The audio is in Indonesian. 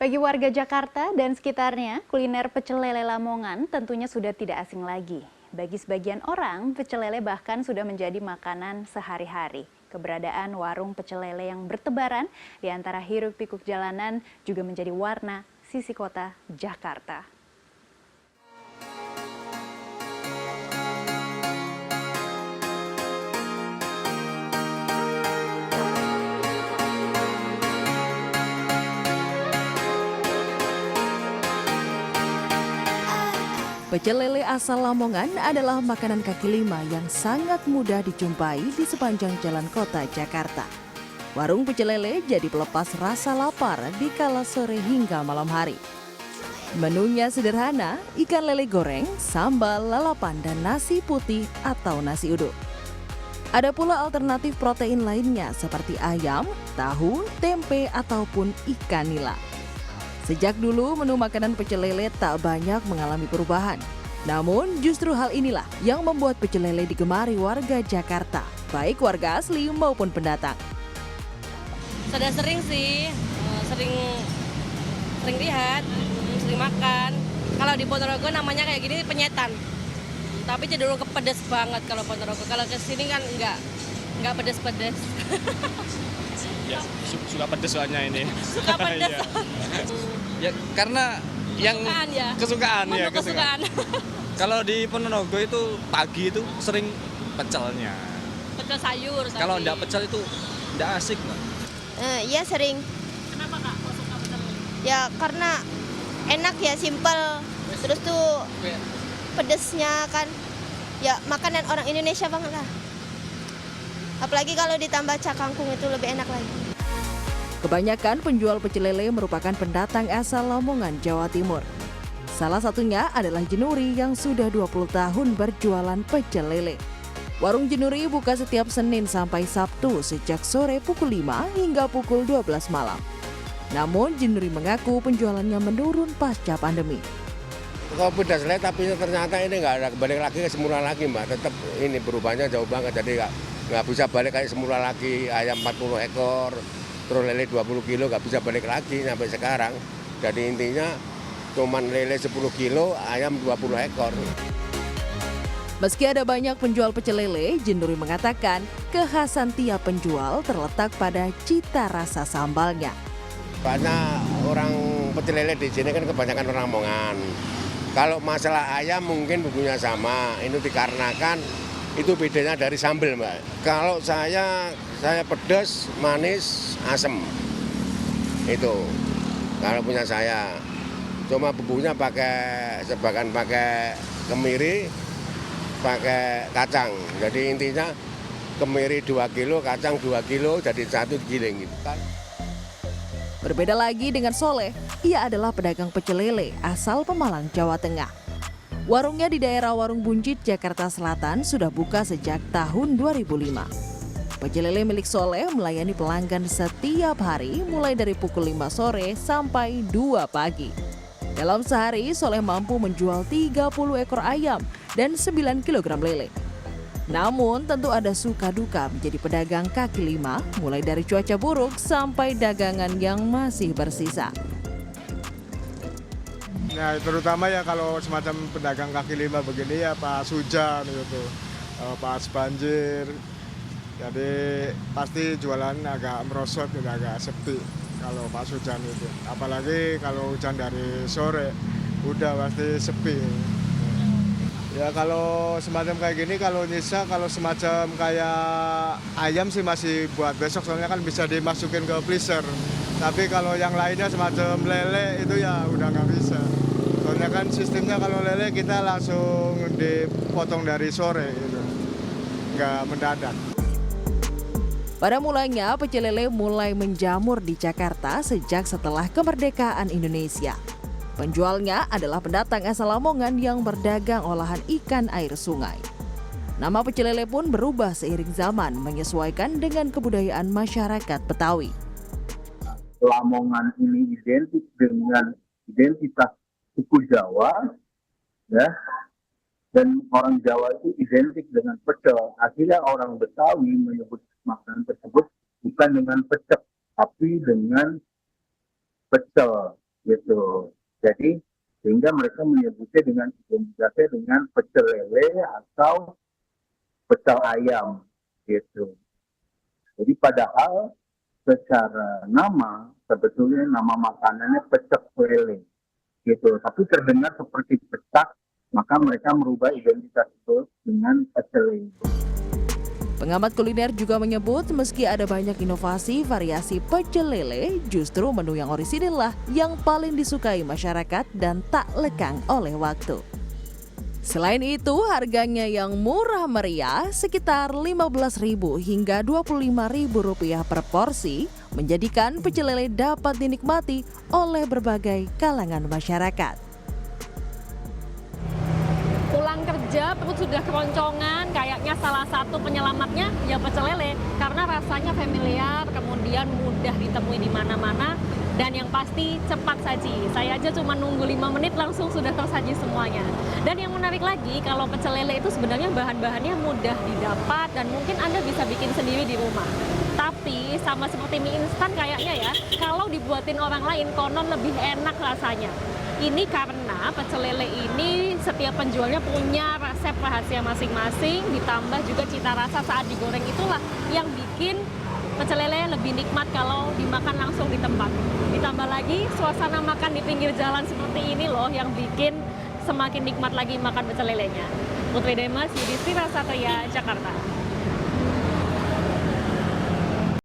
Bagi warga Jakarta dan sekitarnya, kuliner pecel lele Lamongan tentunya sudah tidak asing lagi. Bagi sebagian orang, pecel lele bahkan sudah menjadi makanan sehari-hari. Keberadaan warung pecel lele yang bertebaran di antara hiruk-pikuk jalanan juga menjadi warna sisi kota Jakarta. Pecel lele asal Lamongan adalah makanan kaki lima yang sangat mudah dijumpai di sepanjang jalan kota Jakarta. Warung pecel lele jadi pelepas rasa lapar di kala sore hingga malam hari. Menunya sederhana, ikan lele goreng, sambal, lalapan, dan nasi putih atau nasi uduk. Ada pula alternatif protein lainnya seperti ayam, tahu, tempe, ataupun ikan nila. Sejak dulu menu makanan pecel lele tak banyak mengalami perubahan. Namun justru hal inilah yang membuat pecel lele digemari warga Jakarta, baik warga asli maupun pendatang. Sudah sering sih, sering lihat, sering makan. Kalau di Ponorogo namanya kayak gini penyetan. Tapi cenderung ke pedas banget kalau Ponorogo. Kalau ke sini kan enggak pedas-pedas. Ya, suka pedes soalnya ini. Suka pedas. Ya karena yang kesukaan ya. Kalau di Ponorogo itu pagi itu sering pecelnya. Pecel sayur. Kalau enggak pecel itu enggak asik, Mbak. Iya sering. Kenapa Kak kok suka pecel? Ya karena enak ya, simpel. Terus tuh pedesnya kan, ya makanan orang Indonesia banget lah. Apalagi kalau ditambah cakangkung itu lebih enak lagi. Kebanyakan penjual pecel lele merupakan pendatang asal Lamongan, Jawa Timur. Salah satunya adalah Jenuri yang sudah 20 tahun berjualan pecel lele. Warung Jenuri buka setiap Senin sampai Sabtu sejak sore pukul 5 hingga pukul 12 malam. Namun Jenuri mengaku penjualannya menurun pasca pandemi. Kalau pedas lele tapi ternyata ini nggak ada balik lagi ke semula lagi, Mbak. Tetap ini berubahnya jauh banget, jadi nggak bisa balik kayak semula lagi. Ayam 40 ekor, terus lele 20 kilo nggak bisa balik lagi sampai sekarang. Jadi intinya cuman lele 10 kilo, ayam 20 ekor. Meski ada banyak penjual pecel lele, Jenuri mengatakan kekhasan tiap penjual terletak pada cita rasa sambalnya. Karena orang pecel lele di sini kan kebanyakan orang Lamongan. Kalau masalah ayam mungkin bumbunya sama, itu dikarenakan itu bedanya dari sambal, Mbak. Kalau saya pedas, manis, asem. Itu kalau punya saya. Cuma bumbunya sebagian pakai kemiri, pakai kacang. Jadi intinya kemiri 2 kilo, kacang 2 kilo, jadi 1 giling gitu kan. Berbeda lagi dengan Soleh, ia adalah pedagang pecel lele asal Pemalang, Jawa Tengah. Warungnya di daerah Warung Buncit, Jakarta Selatan sudah buka sejak tahun 2005. Pecel lele milik Soleh melayani pelanggan setiap hari mulai dari pukul 5 sore sampai 2 pagi. Dalam sehari, Soleh mampu menjual 30 ekor ayam dan 9 kg lele. Namun tentu ada suka duka menjadi pedagang kaki lima, mulai dari cuaca buruk sampai dagangan yang masih bersisa. Ya terutama ya kalau semacam pedagang kaki lima begini ya pas hujan gitu, pas banjir, jadi pasti jualan agak merosot, agak sepi kalau pas hujan itu. Apalagi kalau hujan dari sore, udah pasti sepi. Ya kalau semacam kayak gini, kalau nyisa, kalau semacam kayak ayam sih masih buat besok, soalnya kan bisa dimasukin ke freezer. Tapi kalau yang lainnya semacam lele itu ya udah nggak bisa. Soalnya kan sistemnya kalau lele kita langsung dipotong dari sore gitu, nggak mendadak. Pada mulanya, pecel lele mulai menjamur di Jakarta sejak setelah kemerdekaan Indonesia. Penjualnya adalah pendatang asal Lamongan yang berdagang olahan ikan air sungai. Nama pecel lele pun berubah seiring zaman menyesuaikan dengan kebudayaan masyarakat Betawi. Lamongan ini identik dengan identitas suku Jawa, ya, dan orang Jawa itu identik dengan pecel. Akhirnya orang Betawi menyebut makanan tersebut bukan dengan pecel, tapi dengan pecel. gitu. Jadi sehingga mereka menyebutnya dengan identitasnya dengan pecel lele atau pecel ayam gitu. Jadi padahal secara nama sebetulnya nama makanannya pecel lele gitu. Tapi terdengar seperti pecak, maka mereka merubah identitas itu dengan pecel lele. Pengamat kuliner juga menyebut meski ada banyak inovasi variasi pecel lele, justru menu yang orisinil lah yang paling disukai masyarakat dan tak lekang oleh waktu. Selain itu, harganya yang murah meriah sekitar Rp15.000 hingga Rp25.000 per porsi menjadikan pecel lele dapat dinikmati oleh berbagai kalangan masyarakat. Pulang kerja perut sudah keroncongan, kayaknya salah satu penyelamatnya ya pecel lele karena rasanya familiar, kemudian mudah ditemui di mana-mana dan yang pasti cepat saji. Saya aja cuma nunggu 5 menit langsung sudah tersaji semuanya. Dan yang menarik lagi kalau pecel lele itu sebenarnya bahan-bahannya mudah didapat dan mungkin Anda bisa bikin sendiri di rumah. Tapi sama seperti mie instan kayaknya ya, kalau dibuatin orang lain konon lebih enak rasanya. Ini karena pecel lele ini setiap penjualnya punya resep rahasia masing-masing, ditambah juga cita rasa saat digoreng itulah yang bikin pecel lele lebih nikmat kalau dimakan langsung di tempat. Ditambah lagi suasana makan di pinggir jalan seperti ini loh yang bikin semakin nikmat lagi makan pecel lelenya. Putri Demas, Yudhistira Satria, Jakarta.